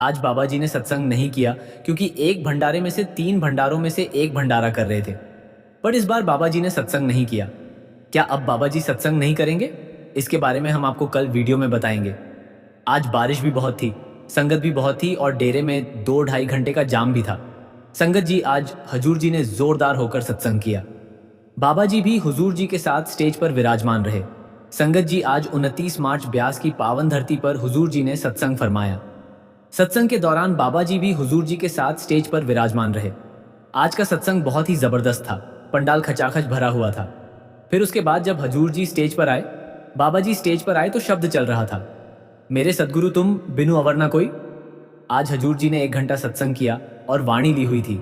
आज बाबा जी ने सत्संग नहीं किया क्योंकि एक भंडारे में से 3 भंडारों में से एक भंडारा कर रहे थे। पर इस बार बाबा जी ने सत्संग नहीं किया। क्या अब बाबा जी सत्संग नहीं करेंगे? इसके बारे में हम आपको कल वीडियो में बताएंगे। आज बारिश भी बहुत थी, संगत भी बहुत थी और डेरे में 2-2.5 घंटे का जाम भी था। संगत जी आज हजूर जी ने जोरदार होकर सत्संग किया। बाबा जी भी हुजूर जी के साथ स्टेज पर विराजमान रहे। संगत जी आज 29 मार्च ब्यास की पावन धरती पर हुजूर जी ने सत्संग फरमाया। सत्संग के दौरान बाबा जी भी हुजूर जी के साथ स्टेज पर विराजमान रहे। आज का सत्संग बहुत ही जबरदस्त था। पंडाल खचाखच भरा हुआ था। फिर उसके बाद जब हजूर जी स्टेज पर आए, बाबा जी स्टेज पर आए तो शब्द चल रहा था, मेरे सदगुरु तुम बिनु अवर ना कोई। आज हजूर जी ने 1 घंटा सत्संग किया और वाणी ली हुई थी।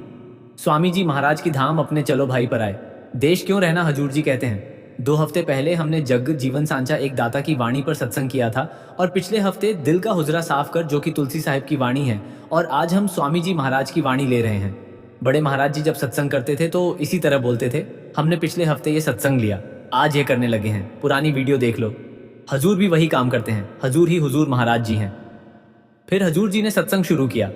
स्वामी जी महाराज की धाम अपने चलो भाई पर आए। देश क्यों रहना हजूर जी कहते हैं। 2 हफ्ते पहले हमने जग जीवन सांचा एक दाता की वाणी पर सत्संग किया था और पिछले हफ्ते दिल का हुजरा साफ कर जो कि तुलसी साहिब की वाणी है, और आज हम स्वामी जी महाराज की वाणी ले रहे हैं। बड़े महाराज जी जब सत्संग करते थे तो इसी तरह बोलते थे। हमने पिछले हफ्ते ये सत्संग लिया, आज ये करने लगे हैं। पुरानी वीडियो देख लो। हजूर भी वही काम करते हैं। हजूर ही हुजूर महाराज जी हैं। फिर हजूर जी ने सत्संग शुरू किया।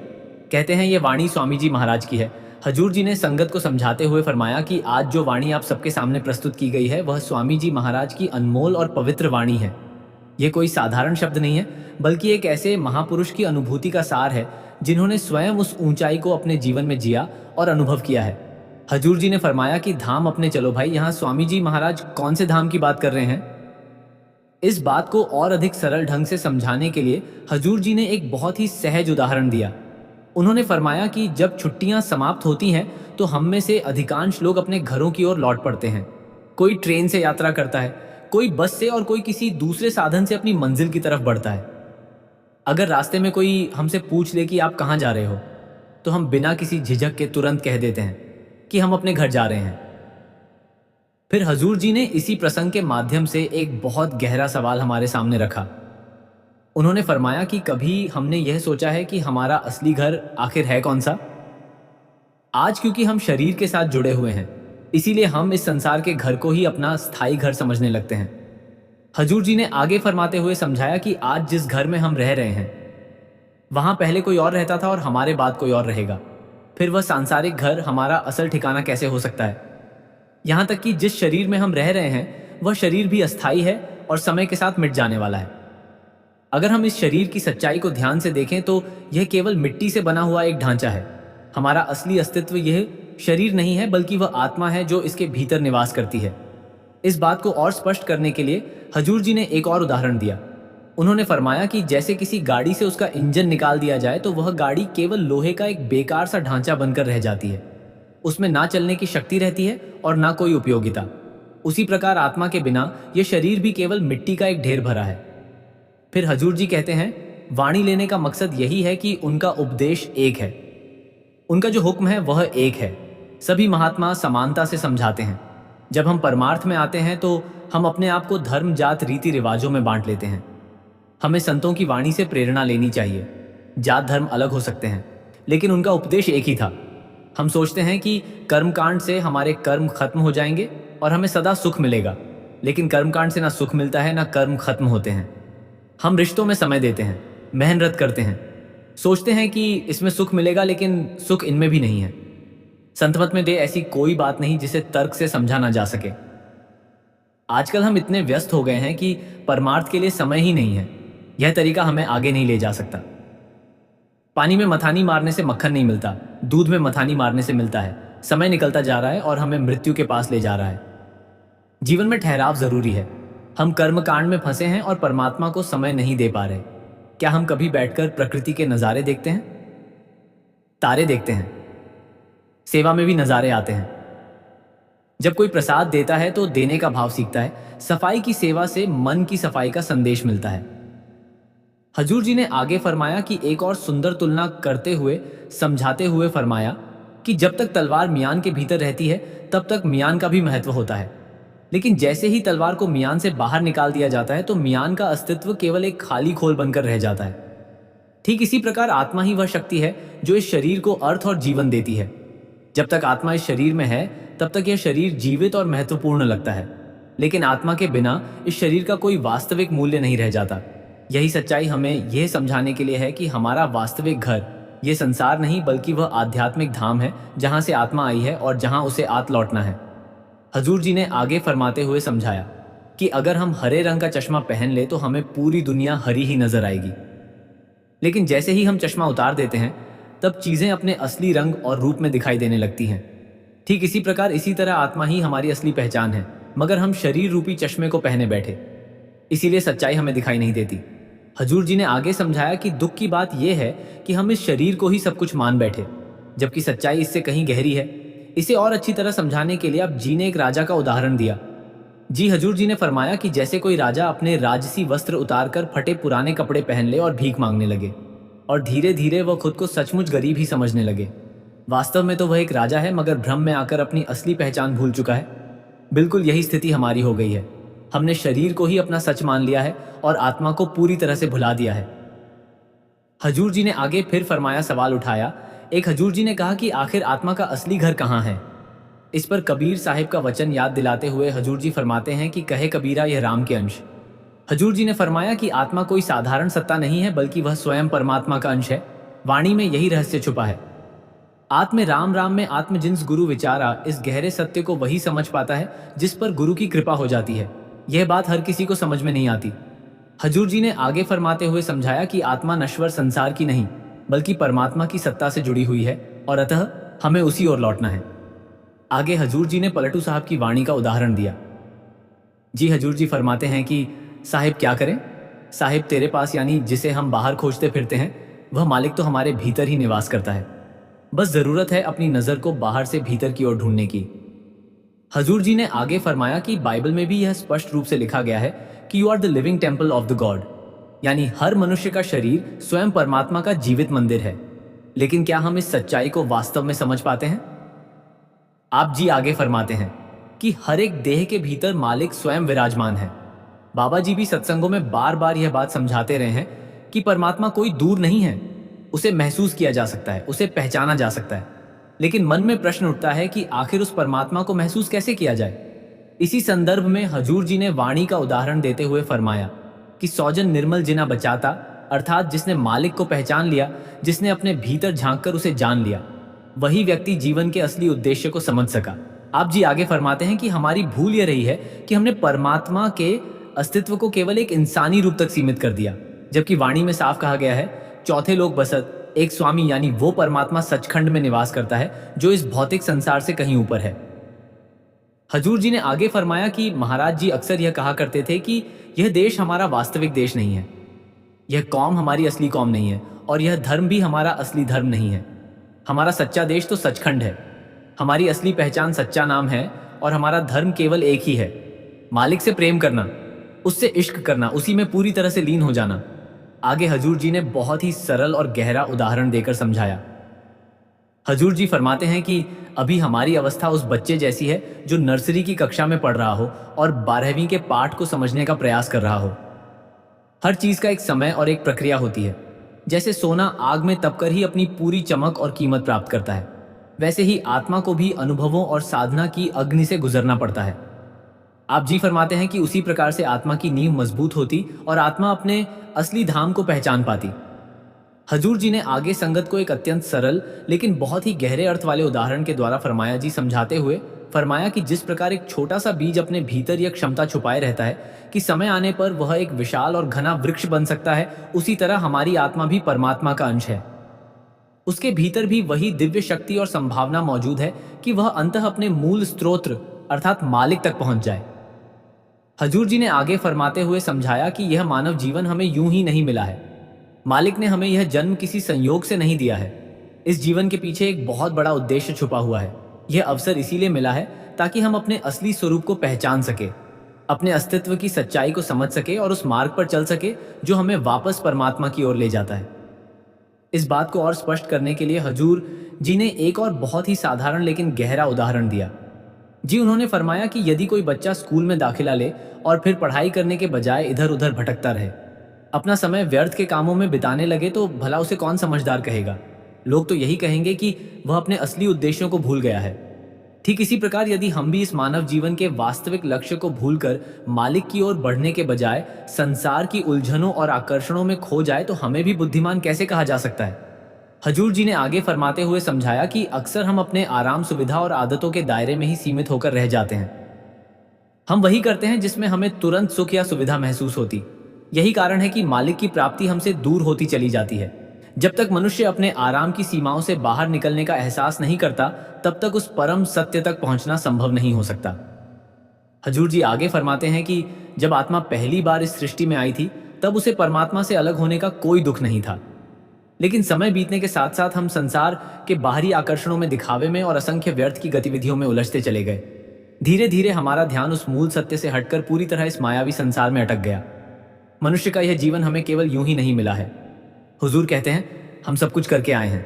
कहते हैं ये वाणी स्वामी जी महाराज की है। हजूर जी ने संगत को समझाते हुए फरमाया कि आज जो वाणी आप सबके सामने प्रस्तुत की गई है वह स्वामी जी महाराज की अनमोल और पवित्र वाणी है। ये कोई साधारण शब्द नहीं है, बल्कि एक ऐसे महापुरुष की अनुभूति का सार है जिन्होंने स्वयं उस ऊंचाई को अपने जीवन में जिया और अनुभव किया है। हजूर जी ने फरमाया कि धाम अपने चलो भाई। यहाँ स्वामी जी महाराज कौन से धाम की बात कर रहे हैं? इस बात को और अधिक सरल ढंग से समझाने के लिए हजूर जी ने एक बहुत ही सहज उदाहरण दिया। उन्होंने फरमाया कि जब छुट्टियां समाप्त होती हैं तो हम में से अधिकांश लोग अपने घरों की ओर लौट पड़ते हैं। कोई ट्रेन से यात्रा करता है, कोई बस से और कोई किसी दूसरे साधन से अपनी मंजिल की तरफ बढ़ता है। अगर रास्ते में कोई हमसे पूछ ले कि आप कहाँ जा रहे हो, तो हम बिना किसी झिझक के तुरंत कह देते हैं कि हम अपने घर जा रहे हैं। फिर हजूर जी ने इसी प्रसंग के माध्यम से एक बहुत गहरा सवाल हमारे सामने रखा। उन्होंने फरमाया कि कभी हमने यह सोचा है कि हमारा असली घर आखिर है कौन सा? आज क्योंकि हम शरीर के साथ जुड़े हुए हैं, इसीलिए हम इस संसार के घर को ही अपना स्थायी घर समझने लगते हैं। हजूर जी ने आगे फरमाते हुए समझाया कि आज जिस घर में हम रह रहे हैं, वहां पहले कोई और रहता था और हमारे बाद कोई और रहेगा। फिर वह सांसारिक घर हमारा असल ठिकाना कैसे हो सकता है? यहां तक कि जिस शरीर में हम रह रहे हैं, वह शरीर भी अस्थायी है और समय के साथ मिट जाने वाला है। अगर हम इस शरीर की सच्चाई को ध्यान से देखें तो यह केवल मिट्टी से बना हुआ एक ढांचा है। हमारा असली अस्तित्व यह शरीर नहीं है, बल्कि वह आत्मा है जो इसके भीतर निवास करती है। इस बात को और स्पष्ट करने के लिए हजूर जी ने एक और उदाहरण दिया। उन्होंने फरमाया कि जैसे किसी गाड़ी से उसका इंजन निकाल दिया जाए तो वह गाड़ी केवल लोहे का एक बेकार सा ढांचा बनकर रह जाती है। उसमें ना चलने की शक्ति रहती है और ना कोई उपयोगिता। उसी प्रकार आत्मा के बिना यह शरीर भी केवल मिट्टी का एक ढेर भरा है। फिर हजूर जी कहते हैं, वाणी लेने का मकसद यही है कि उनका उपदेश एक है। उनका जो हुक्म है वह एक है। सभी महात्मा समानता से समझाते हैं। जब हम परमार्थ में आते हैं तो हम अपने आप को धर्म, जात, रीति रिवाजों में बांट लेते हैं। हमें संतों की वाणी से प्रेरणा लेनी चाहिए। जात धर्म अलग हो सकते हैं, लेकिन उनका उपदेश एक ही था। हम सोचते हैं कि कर्मकांड से हमारे कर्म खत्म हो जाएंगे और हमें सदा सुख मिलेगा, लेकिन कर्मकांड से ना सुख मिलता है ना कर्म खत्म होते हैं। हम रिश्तों में समय देते हैं, मेहनत करते हैं, सोचते हैं कि इसमें सुख मिलेगा, लेकिन सुख इनमें भी नहीं है। संतमत में दे ऐसी कोई बात नहीं जिसे तर्क से समझा ना जा सके। आजकल हम इतने व्यस्त हो गए हैं कि परमार्थ के लिए समय ही नहीं है। यह तरीका हमें आगे नहीं ले जा सकता। पानी में मथानी मारने से मक्खन नहीं मिलता, दूध में मथानी मारने से मिलता है। समय निकलता जा रहा है और हमें मृत्यु के पास ले जा रहा है। जीवन में ठहराव जरूरी है। हम कर्मकांड में फंसे हैं और परमात्मा को समय नहीं दे पा रहे। क्या हम कभी बैठकर प्रकृति के नज़ारे देखते हैं? तारे देखते हैं। सेवा में भी नज़ारे आते हैं। जब कोई प्रसाद देता है तो देने का भाव सीखता है। सफाई की सेवा से मन की सफाई का संदेश मिलता है। हजूर जी ने आगे फरमाया कि एक और सुंदर तुलना करते हुए समझाते हुए फरमाया कि जब तक तलवार मियान के भीतर रहती है तब तक मियान का भी महत्व होता है, लेकिन जैसे ही तलवार को मियान से बाहर निकाल दिया जाता है तो मियान का अस्तित्व केवल एक खाली खोल बनकर रह जाता है। ठीक इसी प्रकार आत्मा ही वह शक्ति है जो इस शरीर को अर्थ और जीवन देती है। जब तक आत्मा इस शरीर में है तब तक यह शरीर जीवित और महत्वपूर्ण लगता है, लेकिन आत्मा के बिना इस शरीर का कोई वास्तविक मूल्य नहीं रह जाता। यही सच्चाई हमें यह समझाने के लिए है कि हमारा वास्तविक घर ये संसार नहीं बल्कि वह आध्यात्मिक धाम है जहां से आत्मा आई है और जहां उसे आत लौटना है। हजूर जी ने आगे फरमाते हुए समझाया कि अगर हम हरे रंग का चश्मा पहन ले तो हमें पूरी दुनिया हरी ही नजर आएगी, लेकिन जैसे ही हम चश्मा उतार देते हैं तब चीजें अपने असली रंग और रूप में दिखाई देने लगती हैं। ठीक इसी प्रकार इसी तरह आत्मा ही हमारी असली पहचान है, मगर हम शरीर रूपी चश्मे को पहने बैठे, इसीलिए सच्चाई हमें दिखाई नहीं देती। हजूर जी ने आगे समझाया कि दुख की बात यह है कि हम इस शरीर को ही सब कुछ मान बैठे, जबकि सच्चाई इससे कहीं गहरी है। इसे और अच्छी तरह समझाने के लिए अब जी ने एक राजा का उदाहरण दिया। जी हजूर जी ने फरमाया कि जैसे कोई राजा अपने राजसी वस्त्र उतारकर फटे पुराने कपड़े पहन ले और भीख मांगने लगे, और धीरे धीरे वह खुद को सचमुच गरीब ही समझने लगे। वास्तव में तो वह एक राजा है, मगर भ्रम में आकर अपनी असली पहचान भूल चुका है। बिल्कुल यही स्थिति हमारी हो गई है। हमने शरीर को ही अपना सच मान लिया है और आत्मा को पूरी तरह से भुला दिया है। हजूर जी ने आगे फिर फरमाया, सवाल उठाया। एक हजूर जी ने कहा कि आखिर आत्मा का असली घर कहाँ है। इस पर कबीर साहिब का वचन याद दिलाते हुए हजूर जी फरमाते हैं कि कहे कबीरा, यह राम के अंश। हजूर जी ने फरमाया कि आत्मा कोई साधारण सत्ता नहीं है बल्कि वह स्वयं परमात्मा का अंश है। वाणी में यही रहस्य छुपा है। आत्म राम राम में आत्म जिन्स गुरु विचारा, इस गहरे सत्य को वही समझ पाता है जिस पर गुरु की कृपा हो जाती है। यह बात हर किसी को समझ में नहीं आती। हजूर जी ने आगे फरमाते हुए समझाया कि आत्मा नश्वर संसार की नहीं बल्कि परमात्मा की सत्ता से जुड़ी हुई है और अतः हमें उसी ओर लौटना है। आगे हजूर जी ने पलटू साहब की वाणी का उदाहरण दिया। जी हजूर जी फरमाते हैं कि साहिब क्या करें। साहिब तेरे पास यानी जिसे हम बाहर खोजते फिरते हैं, वह मालिक तो हमारे भीतर ही निवास करता है। बस जरूरत है अपनी नजर को बाहर से भीतर की ओर ढूंढने की। हजूर जी ने आगे फरमाया कि बाइबल में भी यह स्पष्ट रूप से लिखा गया है कि you are the living temple of the God, यानी हर मनुष्य का शरीर स्वयं परमात्मा का जीवित मंदिर है। लेकिन क्या हम इस सच्चाई को वास्तव में समझ पाते हैं? आप जी आगे फरमाते हैं कि हर एक देह के भीतर मालिक स्वयं विराजमान है। बाबा जी भी सत्संगों में बार बार यह बात समझाते रहे हैं कि परमात्मा कोई दूर नहीं है, उसे महसूस किया जा सकता है, उसे पहचाना जा सकता है। लेकिन मन में प्रश्न उठता है कि आखिर उस परमात्मा को महसूस कैसे किया जाए। इसी संदर्भ में हजूर जी ने वाणी का उदाहरण देते हुए फरमाया कि सौजन निर्मल जिना बचाता, अर्थात जिसने मालिक को पहचान लिया, जिसने अपने भीतर झांककर उसे जान लिया, वही व्यक्ति जीवन के असली उद्देश्य को समझ सका। आप जी आगे फरमाते हैं कि हमारी भूल यह रही है कि हमने परमात्मा के अस्तित्व को केवल एक इंसानी रूप तक सीमित कर दिया, जबकि वाणी में साफ कहा गया है, चौथे लोक बसत एक स्वामी, यानी वो परमात्मा सचखंड में निवास करता है जो इस भौतिक संसार से कहीं ऊपर है। हजूर जी ने आगे फरमाया कि महाराज जी अक्सर यह कहा करते थे कि यह देश हमारा वास्तविक देश नहीं है, यह कौम हमारी असली कौम नहीं है, और यह धर्म भी हमारा असली धर्म नहीं है। हमारा सच्चा देश तो सचखंड है, हमारी असली पहचान सच्चा नाम है, और हमारा धर्म केवल एक ही है, मालिक से प्रेम करना, उससे इश्क करना, उसी में पूरी तरह से लीन हो जाना। आगे हजूर जी ने बहुत ही सरल और गहरा उदाहरण देकर समझाया। हजूर जी फरमाते हैं कि अभी हमारी अवस्था उस बच्चे जैसी है जो नर्सरी की कक्षा में पढ़ रहा हो और 12वीं के पाठ को समझने का प्रयास कर रहा हो। हर चीज का एक समय और एक प्रक्रिया होती है। जैसे सोना आग में तपकर ही अपनी पूरी चमक और कीमत प्राप्त करता है, वैसे ही आत्मा को भी अनुभवों और साधना की अग्नि से गुजरना पड़ता है। आप जी फरमाते हैं कि उसी प्रकार से आत्मा की नींव मजबूत होती और आत्मा अपने असली धाम को पहचान पाती। हजूर जी ने आगे संगत को एक अत्यंत सरल लेकिन बहुत ही गहरे अर्थ वाले उदाहरण के द्वारा फरमाया जी समझाते हुए फरमाया कि जिस प्रकार एक छोटा सा बीज अपने भीतर यह क्षमता छुपाए रहता है कि समय आने पर वह एक विशाल और घना वृक्ष बन सकता है, उसी तरह हमारी आत्मा भी परमात्मा का अंश है। उसके भीतर भी वही दिव्य शक्ति और संभावना मौजूद है कि वह अंततः अपने मूल स्त्रोत्र अर्थात मालिक तक पहुंच जाए। हजूर जी ने आगे फरमाते हुए समझाया कि यह मानव जीवन हमें यूं ही नहीं मिला है। मालिक ने हमें यह जन्म किसी संयोग से नहीं दिया है। इस जीवन के पीछे एक बहुत बड़ा उद्देश्य छुपा हुआ है। यह अवसर इसीलिए मिला है ताकि हम अपने असली स्वरूप को पहचान सके, अपने अस्तित्व की सच्चाई को समझ सके और उस मार्ग पर चल सके जो हमें वापस परमात्मा की ओर ले जाता है। इस बात को और स्पष्ट करने के लिए हजूर जी ने एक और बहुत ही साधारण लेकिन गहरा उदाहरण दिया। जी उन्होंने फरमाया कि यदि कोई बच्चा स्कूल में दाखिला ले और फिर पढ़ाई करने के बजाय इधर उधर भटकता रहे, अपना समय व्यर्थ के कामों में बिताने लगे, तो भला उसे कौन समझदार कहेगा। लोग तो यही कहेंगे कि वह अपने असली उद्देश्यों को भूल गया है। ठीक इसी प्रकार यदि हम भी इस मानव जीवन के वास्तविक लक्ष्य को भूलकर मालिक की ओर बढ़ने के बजाय संसार की उलझनों और आकर्षणों में खो जाए तो हमें भी बुद्धिमान कैसे कहा जा सकता है। हजूर जी ने आगे फरमाते हुए समझाया कि अक्सर हम अपने आराम, सुविधा और आदतों के दायरे में ही सीमित होकर रह जाते हैं। हम वही करते हैं जिसमें हमें तुरंत सुख या सुविधा महसूस होती। यही कारण है कि मालिक की प्राप्ति हमसे दूर होती चली जाती है। जब तक मनुष्य अपने आराम की सीमाओं से बाहर निकलने का एहसास नहीं करता, तब तक उस परम सत्य तक पहुंचना संभव नहीं हो सकता। हजूर जी आगे फरमाते हैं कि जब आत्मा पहली बार इस सृष्टि में आई थी, तब उसे परमात्मा से अलग होने का कोई दुख नहीं था। लेकिन समय बीतने के साथ साथ हम संसार के बाहरी आकर्षणों में, दिखावे में और असंख्य व्यर्थ की गतिविधियों में उलझते चले गए। धीरे धीरे हमारा ध्यान उस मूल सत्य से हटकर पूरी तरह इस मायावी संसार में अटक गया। मनुष्य का यह जीवन हमें केवल यूं ही नहीं मिला है। हुजूर कहते हैं, हम सब कुछ करके आए हैं।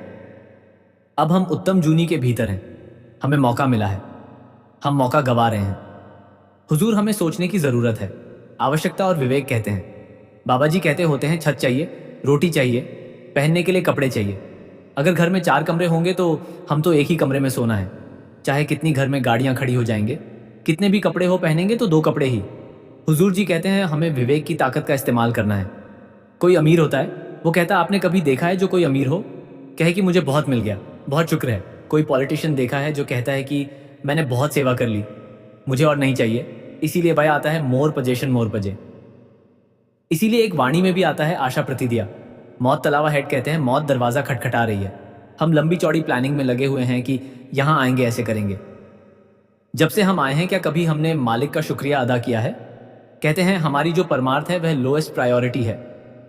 अब हम उत्तम जूनी के भीतर हैं। हमें मौका मिला है, हम मौका गवा रहे हैं। हुजूर, हमें सोचने की जरूरत है। आवश्यकता और विवेक कहते हैं। बाबा जी कहते होते हैं, छत चाहिए, रोटी चाहिए, पहनने के लिए कपड़े चाहिए। अगर घर में 4 कमरे होंगे तो हम तो एक ही कमरे में सोना है। चाहे कितनी घर में गाड़ियां खड़ी हो जाएंगे, कितने भी कपड़े हो, पहनेंगे तो 2 कपड़े ही। हुजूर जी कहते हैं, हमें विवेक की ताकत का इस्तेमाल करना है। कोई अमीर होता है, वो कहता है, आपने कभी देखा है जो कोई अमीर हो कहे कि मुझे बहुत मिल गया, बहुत शुक्र है। कोई पॉलिटिशियन देखा है जो कहता है कि मैंने बहुत सेवा कर ली, मुझे और नहीं चाहिए। इसीलिए भाई आता है मोर पजेशन मोर पजे। इसीलिए एक वाणी में भी आता है, आशा प्रतिदिया। मौत तलावा हेड कहते हैं, मौत दरवाज़ा खटखटा रही है। हम लंबी चौड़ी प्लानिंग में लगे हुए हैं कि यहाँ आएंगे, ऐसे करेंगे। जब से हम आए हैं, क्या कभी हमने मालिक का शुक्रिया अदा किया है? कहते हैं हमारी जो परमार्थ है वह लोएस्ट प्रायोरिटी है।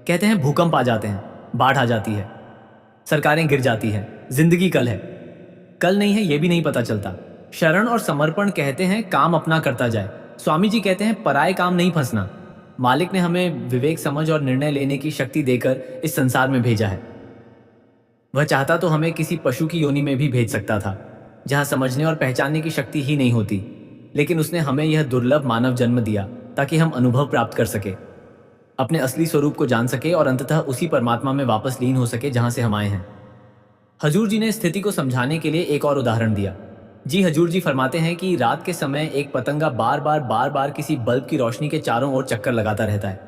कहते हैं भूकंप आ जाते हैं, बाढ़ आ जाती है, सरकारें गिर जाती हैं, जिंदगी कल है, कल नहीं है ये भी नहीं पता चलता। शरण और समर्पण कहते हैं काम अपना करता जाए। स्वामी जी कहते हैं पराये काम नहीं फंसना। मालिक ने हमें विवेक, समझ और निर्णय लेने की शक्ति देकर इस संसार में भेजा है। वह चाहता तो हमें किसी पशु की योनि में भी भेज सकता था, जहां समझने और पहचानने की शक्ति ही नहीं होती। लेकिन उसने हमें यह दुर्लभ मानव जन्म दिया ताकि हम अनुभव प्राप्त कर सके, अपने असली स्वरूप को जान सके और अंततः उसी परमात्मा में वापस लीन हो सके जहां से हम आए हैं। हजूर जी ने स्थिति को समझाने के लिए एक और उदाहरण दिया। जी, हजूर जी फरमाते हैं कि रात के समय एक पतंगा बार बार किसी बल्ब की रोशनी के चारों ओर चक्कर लगाता रहता है।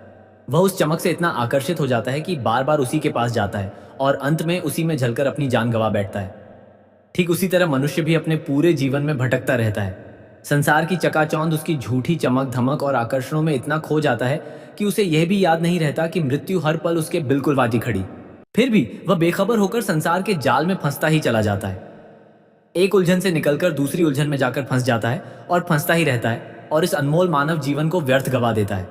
वह उस चमक से इतना आकर्षित हो जाता है कि बार बार उसी के पास जाता है और अंत में उसी में जलकर अपनी जान गंवा बैठता है। ठीक उसी तरह मनुष्य भी अपने पूरे जीवन में भटकता रहता है। संसार की चकाचौंध उसकी झूठी चमक, धमक और आकर्षणों में इतना खो जाता है कि उसे यह भी याद नहीं रहता कि मृत्यु हर पल उसके बिल्कुल बाजी खड़ी। फिर भी वह बेखबर होकर संसार के जाल में फंसता ही चला जाता है। एक उलझन से निकलकर दूसरी उलझन में जाकर फंस जाता है और फंसता ही रहता है और इस अनमोल मानव जीवन को व्यर्थ गवा देता है।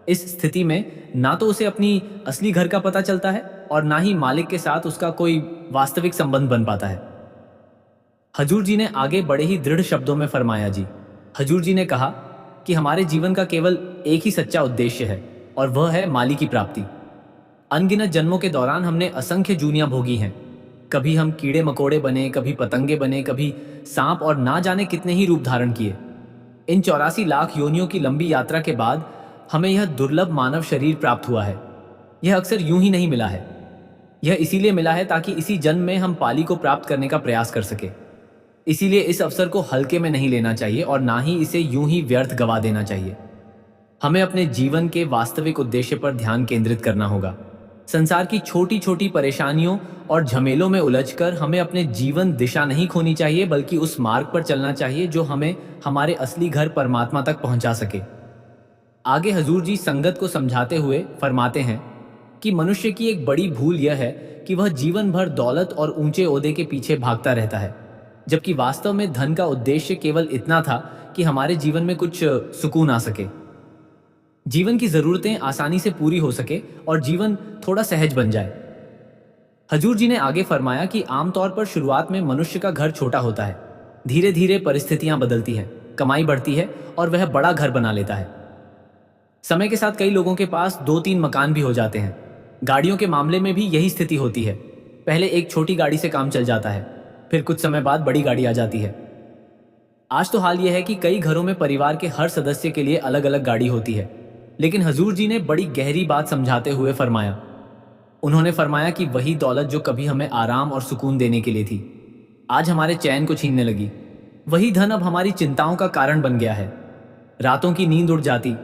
इस स्थिति में ना तो उसे अपनी असली घर का पता चलता है और ना ही मालिक के साथ उसका कोई वास्तविक संबंध बन पाता है। हजूर जी ने आगे बड़े ही दृढ़ शब्दों में फरमाया। जी, हजूर जी ने कहा कि हमारे जीवन का केवल एक ही सच्चा उद्देश्य है और वह है माली की प्राप्ति। अनगिनत जन्मों के दौरान हमने असंख्य जूनियां भोगी हैं। कभी हम कीड़े मकोड़े बने, कभी पतंगे बने, कभी सांप और ना जाने कितने ही रूप धारण किए। इन 84 लाख योनियों की लंबी यात्रा के बाद हमें यह दुर्लभ मानव शरीर प्राप्त हुआ है। यह अक्सर यूं ही नहीं मिला है। यह इसीलिए मिला है ताकि इसी जन्म में हम पाली को प्राप्त करने का प्रयास कर सके। इसीलिए इस अवसर को हल्के में नहीं लेना चाहिए और ना ही इसे यूं ही व्यर्थ गवा देना चाहिए। हमें अपने जीवन के वास्तविक उद्देश्य पर ध्यान केंद्रित करना होगा। संसार की छोटी छोटी परेशानियों और झमेलों में उलझकर हमें अपने जीवन दिशा नहीं खोनी चाहिए, बल्कि उस मार्ग पर चलना चाहिए जो हमें हमारे असली घर परमात्मा तक पहुंचा सके। आगे हजूर जी संगत को समझाते हुए फरमाते हैं कि मनुष्य की एक बड़ी भूल यह है कि वह जीवन भर दौलत और ऊंचे ओहदे के पीछे भागता रहता है, जबकि वास्तव में धन का उद्देश्य केवल इतना था कि हमारे जीवन में कुछ सुकून आ सके, जीवन की जरूरतें आसानी से पूरी हो सके और जीवन थोड़ा सहज बन जाए। हजूर जी ने आगे फरमाया कि आमतौर पर शुरुआत में मनुष्य का घर छोटा होता है। धीरे धीरे परिस्थितियां बदलती हैं, कमाई बढ़ती है और वह बड़ा घर बना लेता है। समय के साथ कई लोगों के पास 2-3 मकान भी हो जाते हैं। गाड़ियों के मामले में भी यही स्थिति होती है। पहले एक छोटी गाड़ी से काम चल जाता है, फिर कुछ समय बाद बड़ी गाड़ी आ जाती है। आज तो हाल यह है कि कई घरों में परिवार के हर सदस्य के लिए अलग अलग गाड़ी होती है। लेकिन हजूर जी ने बड़ी गहरी बात समझाते हुए फरमाया। उन्होंने फरमाया कि वही दौलत जो कभी हमें आराम और सुकून देने के लिए थी, आज हमारे चैन को छीनने लगी। वही धन अब हमारी चिंताओं का कारण बन गया है। रातों की नींद उड़ जाती,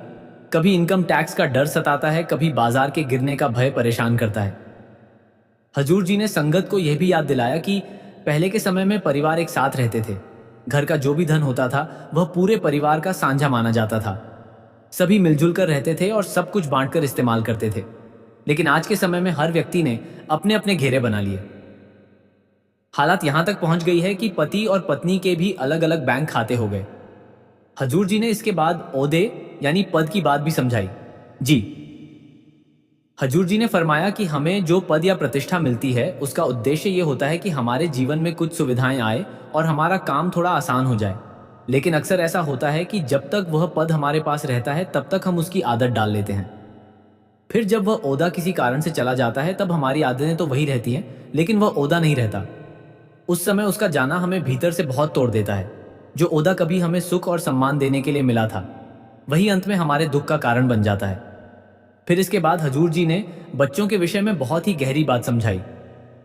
कभी इनकम टैक्स का डर सताता है, कभी बाजार के गिरने का भय परेशान करता है। हजूर जी ने संगत को यह भी याद दिलाया कि पहले के समय में परिवार एक साथ रहते थे। घर का जो भी धन होता था वह पूरे परिवार का साझा माना जाता था। सभी मिलजुल कर रहते थे और सब कुछ बांटकर इस्तेमाल करते थे। लेकिन आज के समय में हर व्यक्ति ने अपने अपने घेरे बना लिए। हालात यहां तक पहुंच गई है कि पति और पत्नी के भी अलग अलग बैंक खाते हो गए। हजूर जी ने इसके बाद ओहदे यानी पद की बात भी समझाई। जी, हजूर जी ने फरमाया कि हमें जो पद या प्रतिष्ठा मिलती है उसका उद्देश्य ये होता है कि हमारे जीवन में कुछ सुविधाएं आए और हमारा काम थोड़ा आसान हो जाए। लेकिन अक्सर ऐसा होता है कि जब तक वह पद हमारे पास रहता है तब तक हम उसकी आदत डाल लेते हैं। फिर जब वह ओहदा किसी कारण से चला जाता है तब हमारी आदतें तो वही रहती हैं, लेकिन वह ओहदा नहीं रहता। उस समय उसका जाना हमें भीतर से बहुत तोड़ देता है। जो ओहदा कभी हमें सुख और सम्मान देने के लिए मिला था, वही अंत में हमारे दुख का कारण बन जाता है। फिर इसके बाद हजूर जी ने बच्चों के विषय में बहुत ही गहरी बात समझाई।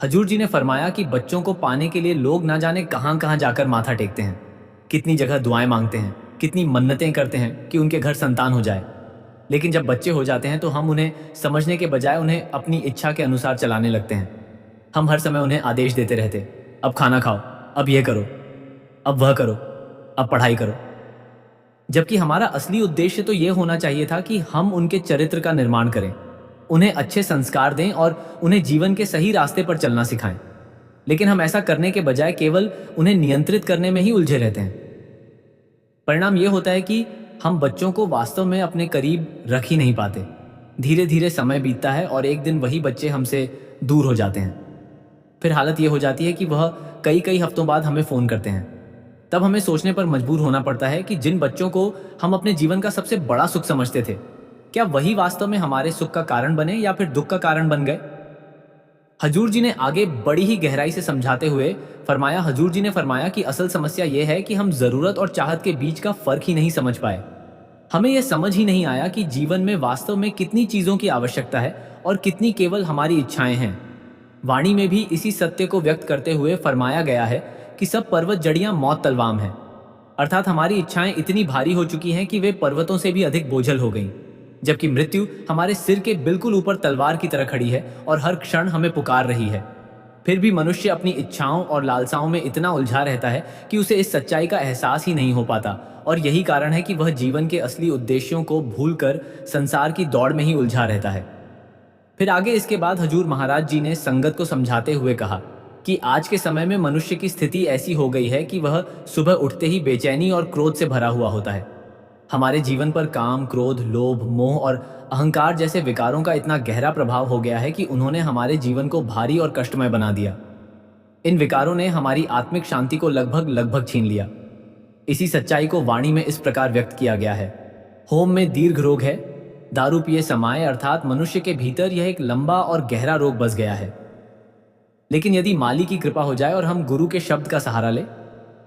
हजूर जी ने फरमाया कि बच्चों को पाने के लिए लोग ना जाने कहां कहां जाकर माथा टेकते हैं, कितनी जगह दुआएं मांगते हैं, कितनी मन्नतें करते हैं कि उनके घर संतान हो जाए। लेकिन जब बच्चे हो जाते हैं तो हम उन्हें समझने के बजाय उन्हें अपनी इच्छा के अनुसार चलाने लगते हैं। हम हर समय उन्हें आदेश देते रहते, अब खाना खाओ, अब यह करो, अब वह करो, अब पढ़ाई करो। जबकि हमारा असली उद्देश्य तो यह होना चाहिए था कि हम उनके चरित्र का निर्माण करें, उन्हें अच्छे संस्कार दें और उन्हें जीवन के सही रास्ते पर चलना सिखाएं। लेकिन हम ऐसा करने के बजाय केवल उन्हें नियंत्रित करने में ही उलझे रहते हैं। परिणाम यह होता है कि हम बच्चों को वास्तव में अपने करीब रख ही नहीं पाते। धीरे धीरे समय बीतता है और एक दिन वही बच्चे हमसे दूर हो जाते हैं। फिर हालत यह हो जाती है कि वह कई कई हफ्तों बाद हमें फ़ोन करते हैं। तब हमें सोचने पर मजबूर होना पड़ता है कि जिन बच्चों को हम अपने जीवन का सबसे बड़ा सुख समझते थे, क्या वही वास्तव में हमारे सुख का कारण बने या फिर दुख का कारण बन गए। हजूर जी ने आगे बड़ी ही गहराई से समझाते हुए फरमाया, हजूर जी ने फरमाया कि असल समस्या यह है कि हम ज़रूरत और चाहत के बीच का फ़र्क ही नहीं समझ पाए। हमें यह समझ ही नहीं आया कि जीवन में वास्तव में कितनी चीज़ों की आवश्यकता है और कितनी केवल हमारी इच्छाएं हैं। वाणी में भी इसी सत्य को व्यक्त करते हुए फरमाया गया है कि सब पर्वत जड़ियां मौत तलवाम हैं। अर्थात हमारी इच्छाएं इतनी भारी हो चुकी हैं कि वे पर्वतों से भी अधिक बोझल हो गईं, जबकि मृत्यु हमारे सिर के बिल्कुल ऊपर तलवार की तरह खड़ी है और हर क्षण हमें पुकार रही है। फिर भी मनुष्य अपनी इच्छाओं और लालसाओं में इतना उलझा रहता है कि उसे इस सच्चाई का एहसास ही नहीं हो पाता, और यही कारण है कि वह जीवन के असली उद्देश्यों को भूलकर संसार की दौड़ में ही उलझा रहता है। फिर आगे इसके बाद हजूर महाराज जी ने संगत को समझाते हुए कहा कि आज के समय में मनुष्य की स्थिति ऐसी हो गई है कि वह सुबह उठते ही बेचैनी और क्रोध से भरा हुआ होता है। हमारे जीवन पर काम, क्रोध, लोभ, मोह और अहंकार जैसे विकारों का इतना गहरा प्रभाव हो गया है कि उन्होंने हमारे जीवन को भारी और कष्टमय बना दिया। इन विकारों ने हमारी आत्मिक शांति को लगभग लगभग छीन लिया। इसी सच्चाई को वाणी में इस प्रकार व्यक्त किया गया है, होम में दीर्घ रोग है, दारू पिए समाये। अर्थात मनुष्य के भीतर यह एक लंबा और गहरा रोग बस गया है। लेकिन यदि माली की कृपा हो जाए और हम गुरु के शब्द का सहारा लें,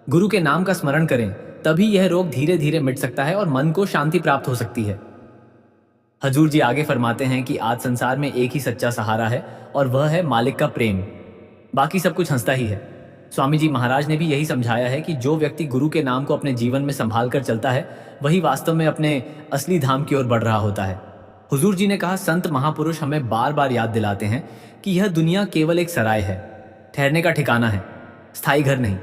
गुरु के नाम का स्मरण करें, तभी यह रोग धीरे धीरे मिट सकता है और मन को शांति प्राप्त हो सकती है। हजूर जी आगे फरमाते हैं कि आज संसार में एक ही सच्चा सहारा है और वह है मालिक का प्रेम। बाकी सब कुछ हंसता ही है। स्वामी जी महाराज ने भी यही समझाया है कि जो व्यक्ति गुरु के नाम को अपने जीवन में संभाल कर चलता है वही वास्तव में अपने असली धाम की ओर बढ़ रहा होता है। हुजूर जी ने कहा, संत महापुरुष हमें बार बार याद दिलाते हैं कि यह दुनिया केवल एक सराय है, ठहरने का ठिकाना है, स्थायी घर नहीं।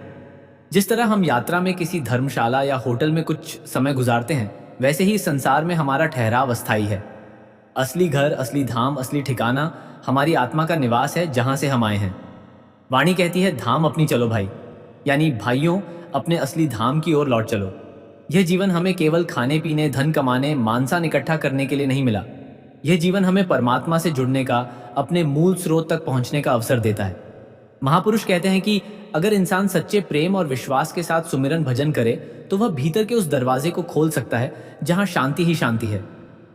जिस तरह हम यात्रा में किसी धर्मशाला या होटल में कुछ समय गुजारते हैं, वैसे ही संसार में हमारा ठहराव अस्थायी है। असली घर, असली धाम, असली ठिकाना हमारी आत्मा का निवास है, जहां से हम आए हैं। वाणी कहती है, धाम अपनी चलो भाई, यानी भाइयों अपने असली धाम की ओर लौट चलो। यह जीवन हमें केवल खाने पीने, धन कमाने, मानसान इकट्ठा करने के लिए नहीं मिला। यह जीवन हमें परमात्मा से जुड़ने का, अपने मूल स्रोत तक पहुंचने का अवसर देता है। महापुरुष कहते हैं कि अगर इंसान सच्चे प्रेम और विश्वास के साथ सुमिरन भजन करे तो वह भीतर के उस दरवाजे को खोल सकता है जहां शांति ही शांति है।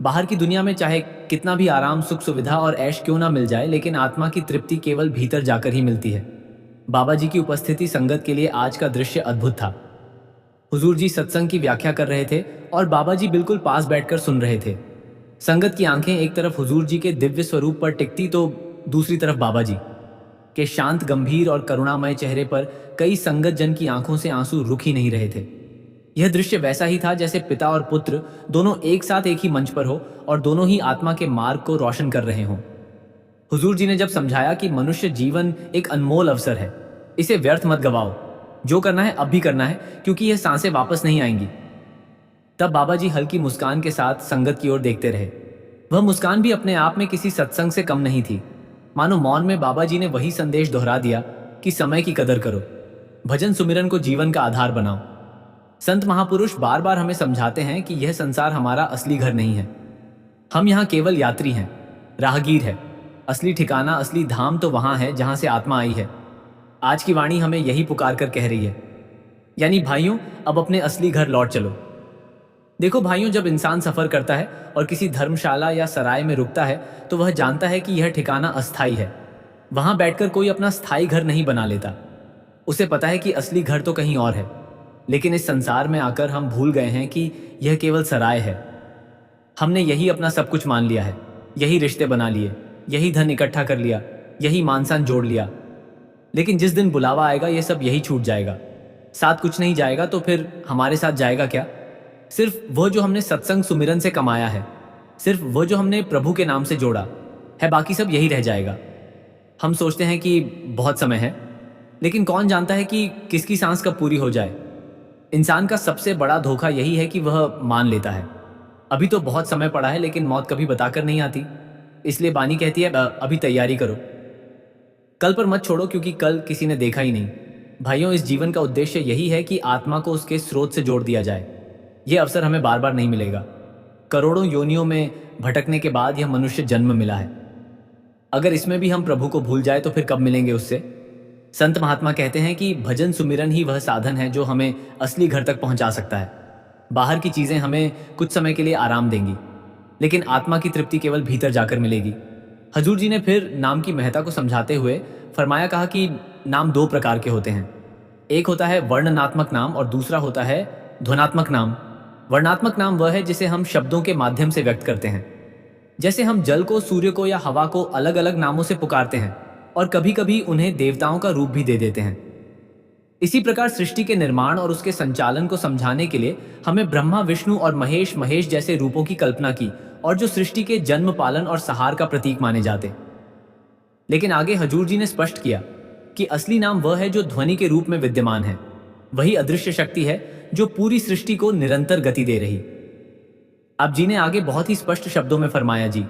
बाहर की दुनिया में चाहे कितना भी आराम, सुख, सुविधा और ऐश क्यों ना मिल जाए, लेकिन आत्मा की तृप्ति केवल भीतर जाकर ही मिलती है। बाबा जी की उपस्थिति संगत के लिए आज का दृश्य अद्भुत था। हुजूर जी सत्संग की व्याख्या कर रहे थे और बाबा जी बिल्कुल पास बैठकर सुन रहे थे। संगत की आंखें एक तरफ हुजूर जी के दिव्य स्वरूप पर टिकती तो दूसरी तरफ बाबा जी। के शांत गंभीर और करुणामय चेहरे पर कई संगत जन की आंखों से आंसू रुक ही नहीं रहे थे। यह दृश्य वैसा ही था जैसे पिता और पुत्र दोनों एक साथ एक ही मंच पर हो और दोनों ही आत्मा के मार्ग को रोशन कर रहे हों। हुजूर जी ने जब समझाया कि मनुष्य जीवन एक अनमोल अवसर है, इसे व्यर्थ मत गवाओ, जो करना है अब भी करना है, क्योंकि यह सांसें वापस नहीं आएंगी। तब बाबा जी हल्की मुस्कान के साथ संगत की ओर देखते रहे। वह मुस्कान भी अपने आप में किसी सत्संग से कम नहीं थी। मानो मौन में बाबा जी ने वही संदेश दोहरा दिया कि समय की कदर करो, भजन सुमिरन को जीवन का आधार बनाओ। संत महापुरुष बार बार हमें समझाते हैं कि यह संसार हमारा असली घर नहीं है। हम यहाँ केवल यात्री हैं, राहगीर है। असली ठिकाना, असली धाम तो वहां है जहां से आत्मा आई है। आज की वाणी हमें यही पुकार कर कह रही है, यानी भाइयों, अब अपने असली घर लौट चलो। देखो भाइयों, जब इंसान सफर करता है और किसी धर्मशाला या सराय में रुकता है तो वह जानता है कि यह ठिकाना अस्थाई है। वहां बैठकर कोई अपना स्थायी घर नहीं बना लेता। उसे पता है कि असली घर तो कहीं और है। लेकिन इस संसार में आकर हम भूल गए हैं कि यह केवल सराय है। हमने यही अपना सब कुछ मान लिया है, यही रिश्ते बना लिए, यही धन इकट्ठा कर लिया, यही मानसान जोड़ लिया। लेकिन जिस दिन बुलावा आएगा यह सब यही छूट जाएगा। साथ कुछ नहीं जाएगा तो फिर हमारे साथ जाएगा क्या? सिर्फ वो जो हमने सत्संग सुमिरन से कमाया है, सिर्फ वो जो हमने प्रभु के नाम से जोड़ा है, बाकी सब यही रह जाएगा। हम सोचते हैं कि बहुत समय है, लेकिन कौन जानता है कि किसकी सांस कब पूरी हो जाए। इंसान का सबसे बड़ा धोखा यही है कि वह मान लेता है अभी तो बहुत समय पड़ा है, लेकिन मौत कभी बताकर नहीं आती। इसलिए बानी कहती है अभी तैयारी करो, कल पर मत छोड़ो, क्योंकि कल किसी ने देखा ही नहीं। भाइयों, इस जीवन का उद्देश्य यही है कि आत्मा को उसके स्रोत से जोड़ दिया जाए। यह अवसर हमें बार बार नहीं मिलेगा। करोड़ों योनियों में भटकने के बाद यह मनुष्य जन्म मिला है। अगर इसमें भी हम प्रभु को भूल जाए तो फिर कब मिलेंगे उससे? संत महात्मा कहते हैं कि भजन सुमिरन ही वह साधन है जो हमें असली घर तक पहुंचा सकता है। बाहर की चीजें हमें कुछ समय के लिए आराम देंगी, लेकिन आत्मा की तृप्ति केवल भीतर जाकर मिलेगी। हजूर जी ने फिर नाम की महत्ता को समझाते हुए फरमाया, कहा कि नाम दो प्रकार के होते हैं। एक होता है वर्णनात्मक नाम और दूसरा होता है ध्वनात्मक नाम। वर्णात्मक नाम वह है जिसे हम शब्दों के माध्यम से व्यक्त करते हैं। जैसे हम जल को, सूर्य को या हवा को अलग अलग नामों से पुकारते हैं और कभी कभी उन्हें देवताओं का रूप भी दे देते हैं। इसी प्रकार सृष्टि के निर्माण और उसके संचालन को समझाने के लिए हमें ब्रह्मा, विष्णु और महेश जैसे रूपों की कल्पना की, और जो सृष्टि के जन्म, पालन और सहार का प्रतीक माने जाते। लेकिन आगे हजूर जी ने स्पष्ट किया कि असली नाम वह है जो ध्वनि के रूप में विद्यमान है। वही अदृश्य शक्ति है जो पूरी सृष्टि को निरंतर गति दे रही। अब जी ने आगे बहुत ही स्पष्ट शब्दों में फरमाया जी।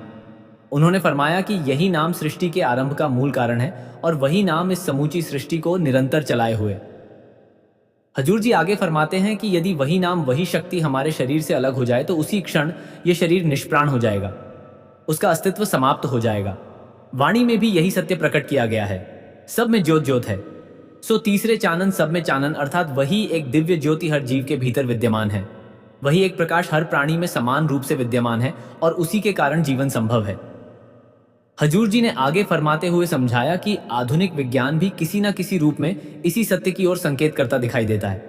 उन्होंने फरमाया कि यही नाम सृष्टि के आरंभ का मूल कारण है और वही नाम इस समूची सृष्टि को निरंतर चलाए हुए। हजूर जी आगे फरमाते हैं कि यदि वही नाम, वही शक्ति हमारे शरीर से अलग हो जाए तो उसी क्षण यह शरीर निष्प्राण हो जाएगा, उसका अस्तित्व समाप्त हो जाएगा। वाणी में भी यही सत्य प्रकट किया गया है, सब में ज्योत ज्योत है। सो तीसरे चानन सब में चानन, अर्थात वही एक दिव्य ज्योति हर जीव के भीतर विद्यमान है। वही एक प्रकाश हर प्राणी में समान रूप से विद्यमान है और उसी के कारण जीवन संभव है। हजूर जी ने आगे फरमाते हुए समझाया कि आधुनिक विज्ञान भी किसी न किसी रूप में इसी सत्य की ओर संकेत करता दिखाई देता है।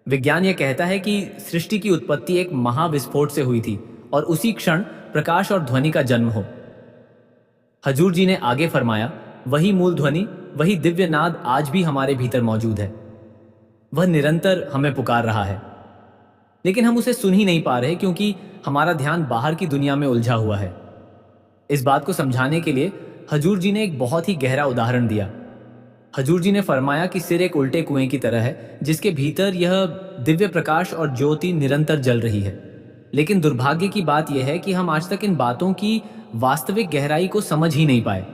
विज्ञान यह कहता है कि सृष्टि की उत्पत्ति एक महाविस्फोट से हुई थी और उसी क्षण प्रकाश और ध्वनि का जन्म हो। हजूर जी ने आगे फरमाया, वही मूल ध्वनि, वही दिव्य नाद आज भी हमारे भीतर मौजूद है। वह निरंतर हमें पुकार रहा है, लेकिन हम उसे सुन ही नहीं पा रहे क्योंकि हमारा ध्यान बाहर की दुनिया में उलझा हुआ है। इस बात को समझाने के लिए हजूर जी ने एक बहुत ही गहरा उदाहरण दिया। हजूर जी ने फरमाया कि सिर एक उल्टे कुएं की तरह है जिसके भीतर यह दिव्य प्रकाश और ज्योति निरंतर जल रही है। लेकिन दुर्भाग्य की बात यह है कि हम आज तक इन बातों की वास्तविक गहराई को समझ ही नहीं पाए।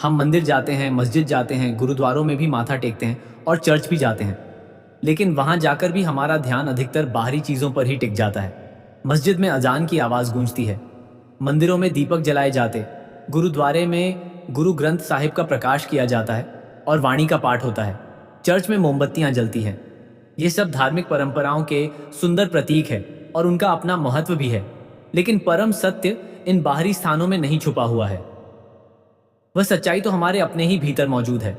हम मंदिर जाते हैं, मस्जिद जाते हैं, गुरुद्वारों में भी माथा टेकते हैं और चर्च भी जाते हैं, लेकिन वहां जाकर भी हमारा ध्यान अधिकतर बाहरी चीजों पर ही टिक जाता है। मस्जिद में अजान की आवाज गूंजती है, मंदिरों में दीपक जलाए जाते, गुरुद्वारे में गुरु ग्रंथ साहिब का प्रकाश किया जाता है और वाणी का पाठ होता है, चर्च में मोमबत्तियां जलती हैं। ये सब धार्मिक परंपराओं के सुंदर प्रतीक है और उनका अपना महत्व भी है, लेकिन परम सत्य इन बाहरी स्थानों में नहीं छुपा हुआ है। वह सच्चाई तो हमारे अपने ही भीतर मौजूद है।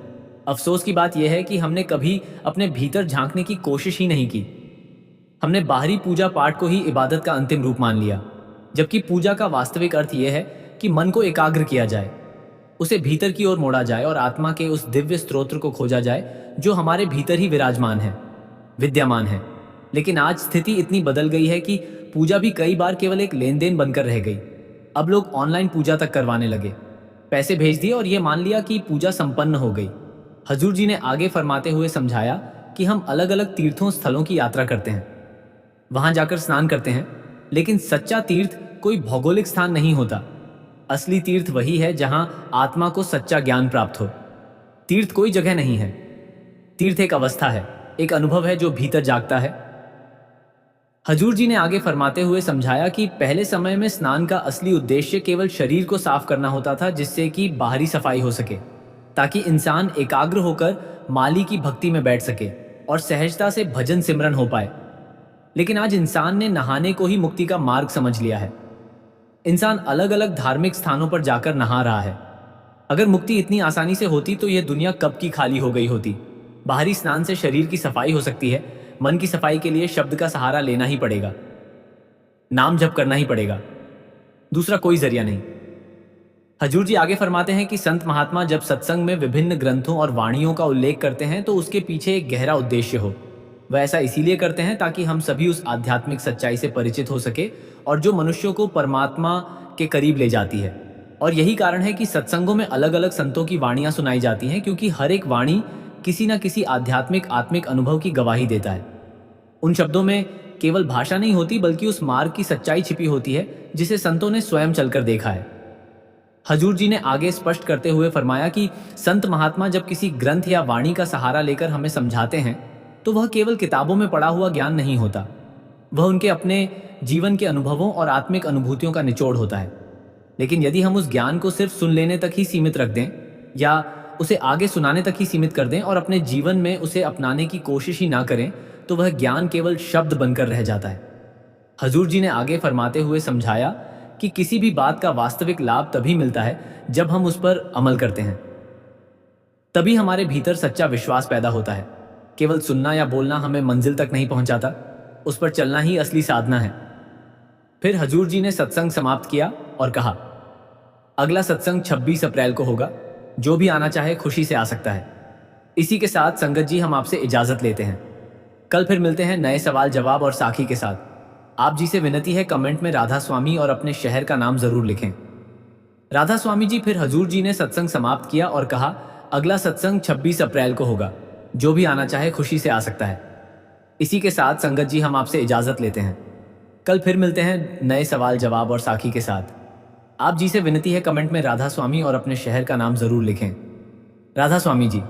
अफसोस की बात यह है कि हमने कभी अपने भीतर झांकने की कोशिश ही नहीं की। हमने बाहरी पूजा पाठ को ही इबादत का अंतिम रूप मान लिया, जबकि पूजा का वास्तविक अर्थ यह है कि मन को एकाग्र किया जाए, उसे भीतर की ओर मोड़ा जाए और आत्मा के उस दिव्य स्त्रोत्र को खोजा जाए जो हमारे भीतर ही विराजमान है, विद्यमान है। लेकिन आज स्थिति इतनी बदल गई है कि पूजा भी कई बार केवल एक लेन देन बनकर रह गई। अब लोग ऑनलाइन पूजा तक करवाने लगे, पैसे भेज दिए और ये मान लिया कि पूजा संपन्न हो गई। हजूर जी ने आगे फरमाते हुए समझाया कि हम अलग अलग तीर्थों स्थलों की यात्रा करते हैं, वहां जाकर स्नान करते हैं, लेकिन सच्चा तीर्थ कोई भौगोलिक स्थान नहीं होता। असली तीर्थ वही है जहां आत्मा को सच्चा ज्ञान प्राप्त हो। तीर्थ कोई जगह नहीं है, तीर्थ एक अवस्था है, एक अनुभव है जो भीतर जागता है। हजूर जी ने आगे फरमाते हुए समझाया कि पहले समय में स्नान का असली उद्देश्य केवल शरीर को साफ करना होता था, जिससे कि बाहरी सफाई हो सके, ताकि इंसान एकाग्र होकर माली की भक्ति में बैठ सके और सहजता से भजन सिमरन हो पाए। लेकिन आज इंसान ने नहाने को ही मुक्ति का मार्ग समझ लिया है। इंसान अलग अलग धार्मिक स्थानों पर जाकर नहा रहा है। अगर मुक्ति इतनी आसानी से होती तो यह दुनिया कब की खाली हो गई होती। बाहरी स्नान से शरीर की सफाई हो सकती है, मन की सफाई के लिए शब्द का सहारा लेना ही पड़ेगा, नाम जप करना ही पड़ेगा, दूसरा कोई जरिया नहीं। हजूर जी आगे फरमाते हैं कि संत महात्मा जब सत्संग में विभिन्न ग्रंथों और वाणियों का उल्लेख करते हैं तो उसके पीछे एक गहरा उद्देश्य हो। वह ऐसा इसीलिए करते हैं ताकि हम सभी उस आध्यात्मिक सच्चाई से परिचित हो सके और जो मनुष्यों को परमात्मा के करीब ले जाती है। और यही कारण है कि सत्संगों में अलग अलग संतों की वाणियां सुनाई जाती हैं, क्योंकि हर एक वाणी किसी न किसी आध्यात्मिक आत्मिक अनुभव की गवाही देता है। उन शब्दों में केवल भाषा नहीं होती, बल्कि उस मार्ग की सच्चाई छिपी होती है जिसे संतों ने स्वयं चलकर देखा है। हजूर जी ने आगे स्पष्ट करते हुए फरमाया कि संत महात्मा जब किसी ग्रंथ या वाणी का सहारा लेकर हमें समझाते हैं तो वह केवल किताबों में पढ़ा हुआ ज्ञान नहीं होता, वह उनके अपने जीवन के अनुभवों और आत्मिक अनुभूतियों का निचोड़ होता है। लेकिन यदि हम उस ज्ञान को सिर्फ सुन लेने तक ही सीमित रख दें या उसे आगे सुनाने तक ही सीमित कर दें और अपने जीवन में उसे अपनाने की कोशिश ही ना करें, तो वह ज्ञान केवल शब्द बनकर रह जाता है। हजूर जी ने आगे फरमाते हुए समझाया कि किसी भी बात का वास्तविक लाभ तभी मिलता है जब हम उस पर अमल करते हैं, तभी हमारे भीतर सच्चा विश्वास पैदा होता है। केवल सुनना या बोलना हमें मंजिल तक नहीं पहुंचाता, उस पर चलना ही असली साधना है। फिर हजूर जी ने सत्संग समाप्त किया और कहा, अगला सत्संग 26 अप्रैल को होगा, जो भी आना चाहे खुशी से आ सकता है। इसी के साथ संगत जी हम आपसे इजाजत लेते हैं। कल फिर मिलते हैं नए सवाल जवाब और साखी के साथ। आप जी से विनती है कमेंट में राधा स्वामी और अपने शहर का नाम जरूर लिखें। राधा स्वामी जी। फिर हजूर जी ने सत्संग समाप्त किया और कहा, अगला सत्संग 26 अप्रैल को होगा, जो भी आना चाहे खुशी से आ सकता है। इसी के साथ संगत जी हम आपसे इजाजत लेते हैं। कल फिर मिलते हैं नए सवाल जवाब और साखी के साथ। आप जी से विनती है कमेंट में राधा स्वामी और अपने शहर का नाम जरूर लिखें। राधा स्वामी जी।